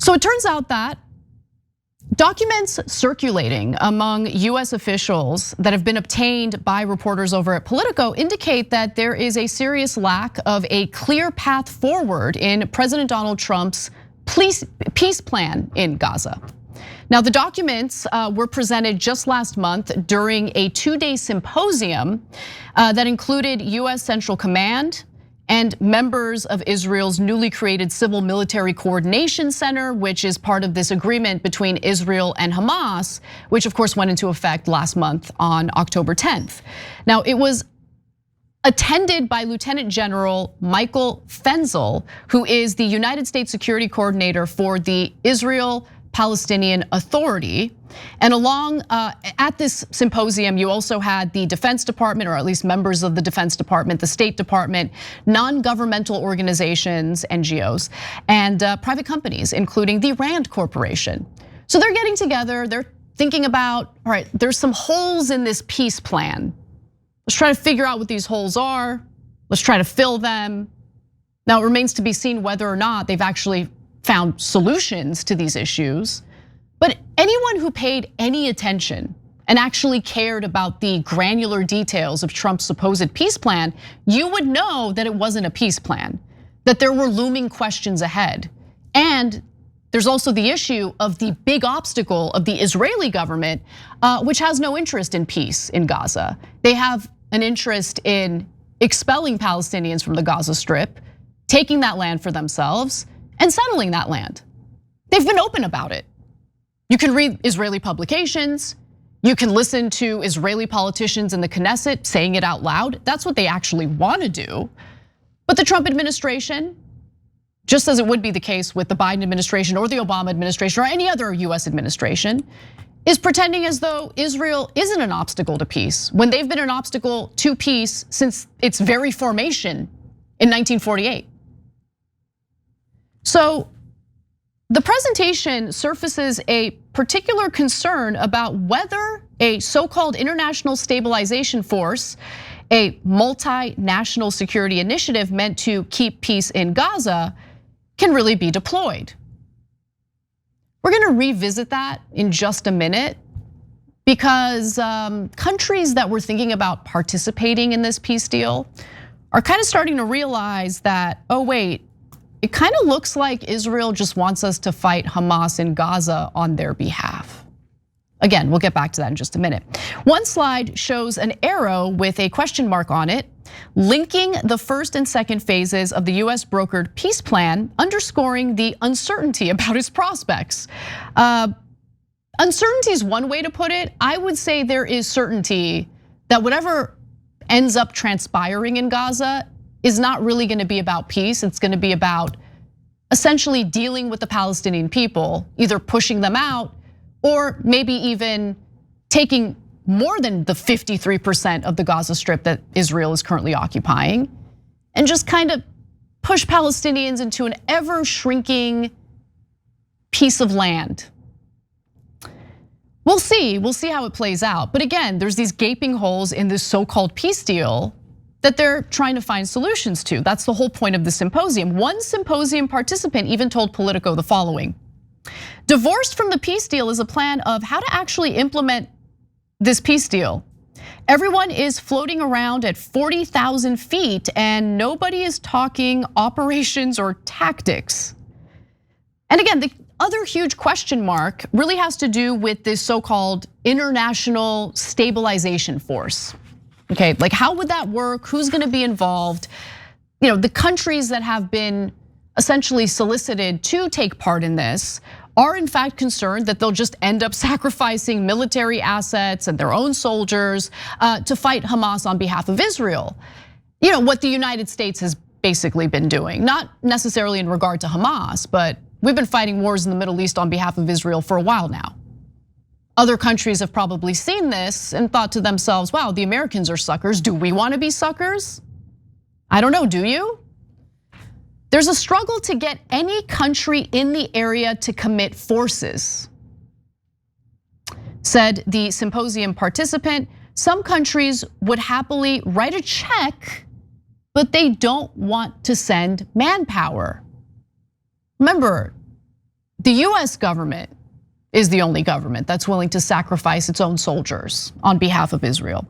So it turns out that documents circulating among US officials that have been obtained by reporters over at Politico indicate that there is a serious lack of a clear path forward in President Donald Trump's peace plan in Gaza. Now, the documents were presented just last month during a 2-day symposium that included US Central Command and members of Israel's newly created Civil Military Coordination Center, which is part of this agreement between Israel and Hamas, which of course went into effect last month on October 10th. Now, it was attended by Lieutenant General Michael Fenzel, who is the United States Security Coordinator for the Israel-Palestinian Authority. And along at this symposium, you also had the Defense Department, or at least members of the Defense Department, the State Department, non-governmental organizations, NGOs, and private companies, including the Rand Corporation. So they're getting together, they're thinking about, all right, there's some holes in this peace plan. Let's try to figure out what these holes are. Let's try to fill them. Now, it remains to be seen whether or not they've actually found solutions to these issues. But anyone who paid any attention and actually cared about the granular details of Trump's supposed peace plan, you would know that it wasn't a peace plan, that there were looming questions ahead. And there's also the issue of the big obstacle of the Israeli government, which has no interest in peace in Gaza. They have an interest in expelling Palestinians from the Gaza Strip, taking that land for themselves, and settling that land. They've been open about it. You can read Israeli publications, you can listen to Israeli politicians in the Knesset saying it out loud. That's what they actually want to do. But the Trump administration, just as it would be the case with the Biden administration or the Obama administration or any other US administration, is pretending as though Israel isn't an obstacle to peace, when they've been an obstacle to peace since its very formation in 1948. So the presentation surfaces a particular concern about whether a so-called international stabilization force, a multinational security initiative meant to keep peace in Gaza, can really be deployed. We're gonna revisit that in just a minute, because countries that were thinking about participating in this peace deal are kind of starting to realize that, oh wait, it kind of looks like Israel just wants us to fight Hamas in Gaza on their behalf. Again, we'll get back to that in just a minute. One slide shows an arrow with a question mark on it, linking the first and second phases of the US brokered peace plan, underscoring the uncertainty about its prospects. Uncertainty is one way to put it. I would say there is certainty that whatever ends up transpiring in Gaza is not really gonna be about peace. It's gonna be about essentially dealing with the Palestinian people, either pushing them out or maybe even taking more than the 53% of the Gaza Strip that Israel is currently occupying, and just kind of push Palestinians into an ever shrinking piece of land. We'll see how it plays out. But again, there's these gaping holes in this so-called peace deal that they're trying to find solutions to. That's the whole point of the symposium. One symposium participant even told Politico the following: divorced from the peace deal is a plan of how to actually implement this peace deal. Everyone is floating around at 40,000 feet and nobody is talking operations or tactics. And again, the other huge question mark really has to do with this so-called international stabilization force. Okay, like how would that work? Who's gonna be involved? You know, the countries that have been essentially solicited to take part in this are in fact concerned that they'll just end up sacrificing military assets and their own soldiers to fight Hamas on behalf of Israel. You know, what the United States has basically been doing, not necessarily in regard to Hamas, but we've been fighting wars in the Middle East on behalf of Israel for a while now. Other countries have probably seen this and thought to themselves, wow, the Americans are suckers. Do we want to be suckers? I don't know, do you? There's a struggle to get any country in the area to commit forces, said the symposium participant. Some countries would happily write a check, but they don't want to send manpower. Remember, the US government is the only government that's willing to sacrifice its own soldiers on behalf of Israel.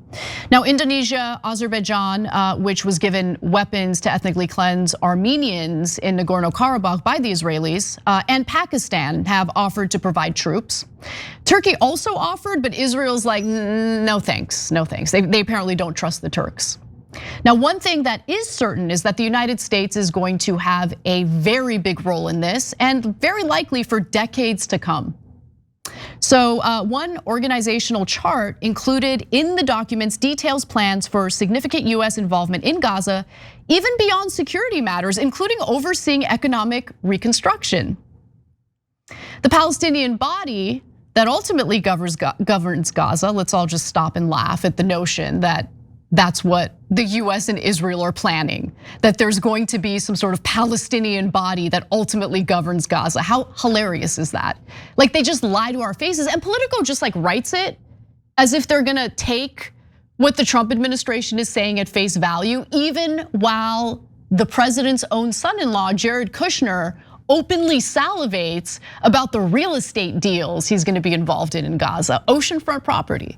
Now, Indonesia, Azerbaijan, which was given weapons to ethnically cleanse Armenians in Nagorno-Karabakh by the Israelis, and Pakistan have offered to provide troops. Turkey also offered, but Israel's like, no thanks, no thanks. They apparently don't trust the Turks. Now, one thing that is certain is that the United States is going to have a very big role in this, and very likely for decades to come. So one organizational chart included in the documents details plans for significant US involvement in Gaza, even beyond security matters, including overseeing economic reconstruction. The Palestinian body that ultimately governs Gaza, let's all just stop and laugh at the notion that that's what the US and Israel are planning, that there's going to be some sort of Palestinian body that ultimately governs Gaza. How hilarious is that? Like, they just lie to our faces, and Politico just like writes it as if they're gonna take what the Trump administration is saying at face value, even while the president's own son-in-law, Jared Kushner, openly salivates about the real estate deals he's gonna be involved in Gaza, oceanfront property.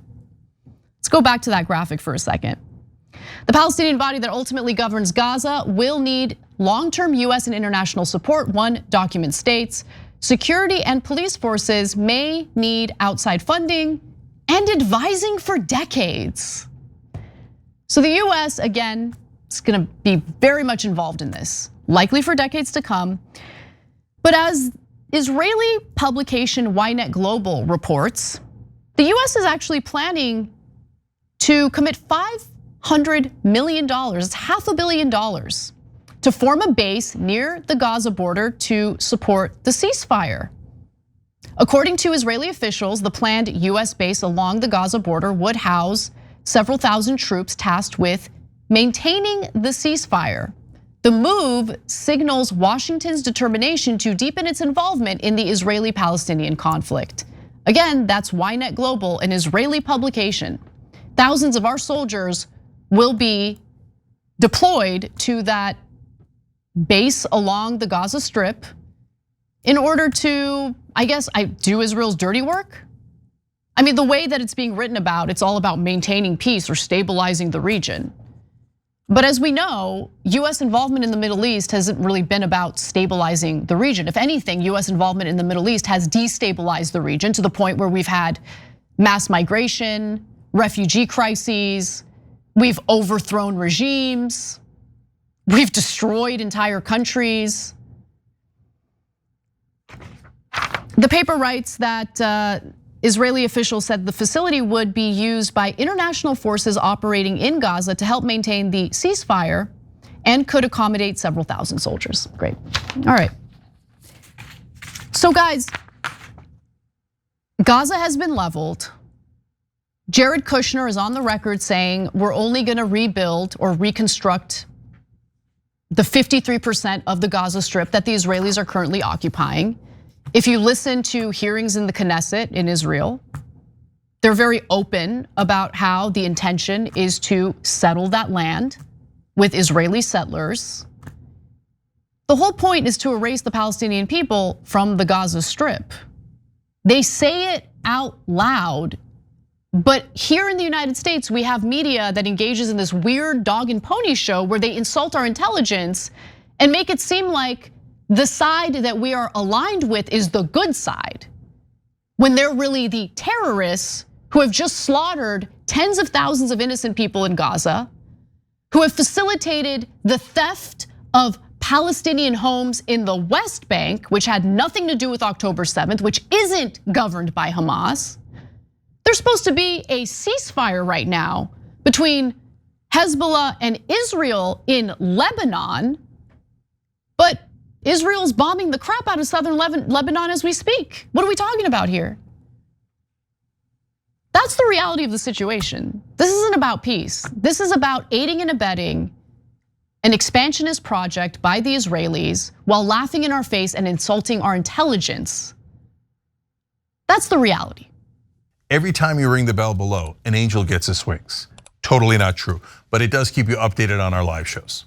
Let's go back to that graphic for a second. The Palestinian body that ultimately governs Gaza will need long-term US and international support. One document states, security and police forces may need outside funding and advising for decades. So the US, again, is gonna be very much involved in this, likely for decades to come. But as Israeli publication Ynet Global reports, the US is actually planning to commit $500 million, it's $500 million, to form a base near the Gaza border to support the ceasefire. According to Israeli officials, the planned US base along the Gaza border would house several thousand troops tasked with maintaining the ceasefire. The move signals Washington's determination to deepen its involvement in the Israeli-Palestinian conflict. Again, that's Ynet Global, an Israeli publication. Thousands of our soldiers will be deployed to that base along the Gaza Strip in order to, I guess, do Israel's dirty work. I mean, the way that it's being written about, it's all about maintaining peace or stabilizing the region. But as we know, US involvement in the Middle East hasn't really been about stabilizing the region. If anything, US involvement in the Middle East has destabilized the region to the point where we've had mass migration, refugee crises, we've overthrown regimes, we've destroyed entire countries. The paper writes that Israeli officials said the facility would be used by international forces operating in Gaza to help maintain the ceasefire and could accommodate several thousand soldiers. Great, all right. So guys, Gaza has been leveled. Jared Kushner is on the record saying we're only gonna rebuild or reconstruct the 53% of the Gaza Strip that the Israelis are currently occupying. If you listen to hearings in the Knesset in Israel, they're very open about how the intention is to settle that land with Israeli settlers. The whole point is to erase the Palestinian people from the Gaza Strip. They say it out loud. But here in the United States, we have media that engages in this weird dog and pony show where they insult our intelligence and make it seem like the side that we are aligned with is the good side, when they're really the terrorists who have just slaughtered tens of thousands of innocent people in Gaza, who have facilitated the theft of Palestinian homes in the West Bank, which had nothing to do with October 7th, which isn't governed by Hamas. There's supposed to be a ceasefire right now between Hezbollah and Israel in Lebanon, but Israel's bombing the crap out of southern Lebanon as we speak. What are we talking about here? That's the reality of the situation. This isn't about peace. This is about aiding and abetting an expansionist project by the Israelis while laughing in our face and insulting our intelligence. That's the reality. Every time you ring the bell below, an angel gets his wings. Totally not true, but it does keep you updated on our live shows.